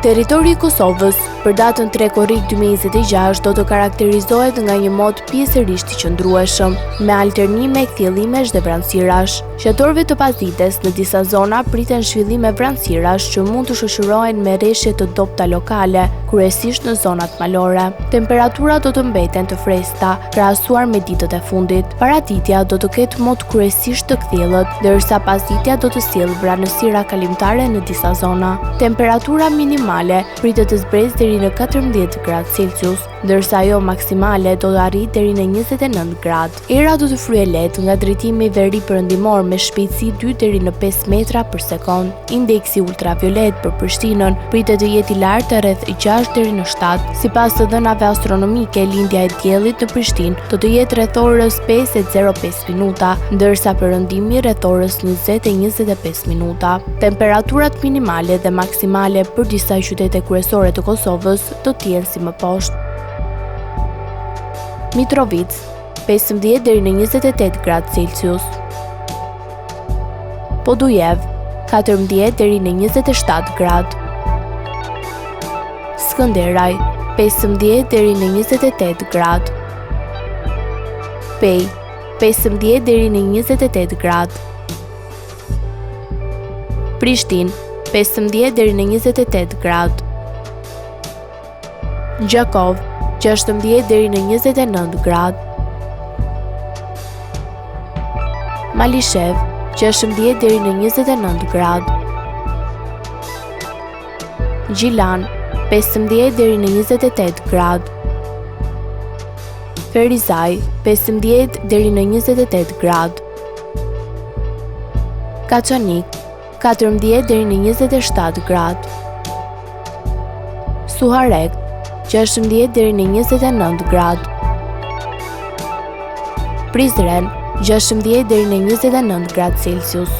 Territori i Kosovës për datën 3 korrik 2026 do të karakterizohet nga një mod pjesërisht i qëndrueshëm, me alternime kthjellimesh dhe vranësirash. Gjatorëve të pasdites në disa zona priten zhvillime vranësirash që mund të shoqërohen me rreshje të dobta lokale, kryesisht në zonat malore. Temperaturat do të mbeten të freskëta krahasuar me ditët e fundit. Paraditja do të ketë mod kryesisht të kthjellët, ndërsa pasditja do të sjellë vranësira kalimtare në disa zona. Temperatura minimale pritet të zbresë deri në 14 gradë Celsius, ndërsa ajo maksimale do të arrijë deri në 29 gradë. Era do të fryejë lehtë nga drejtimi veri perëndimor me shpejtësi 2 deri në 5 metra për sekond. Indeksi ultraviolet për Prishtinën pritet të jetë i lartë rreth 6 deri në 7. Sipas të dhënave astronomike, lindja e diellit në Prishtinë do të jetë rreth orës 5:05 minuta, ndërsa perëndimi rreth orës 20:25 minuta. Temperaturat minimale dhe maksimale për disa qytete kryesore të Kosovës do të jenë si më poshtë. Mitrovica 15 deri në 28 gradë Celsius. Podujev 14 deri në 27 gradë. Skënderaj 15 deri në 28 gradë. Pej 15 deri në 28 gradë. Prishtinë 15 deri në 28 gradë. Gjakov 16 deri në 29 gradë. Malishev 16 deri në 29 gradë. Gjilan 15 deri në 28 gradë. Ferizaj 15 deri në 28 gradë. Kaçanik 14 deri në 27 gradë. Suharek 16 deri në 29 gradë. Prizren 16 deri në 29 gradë Celsius.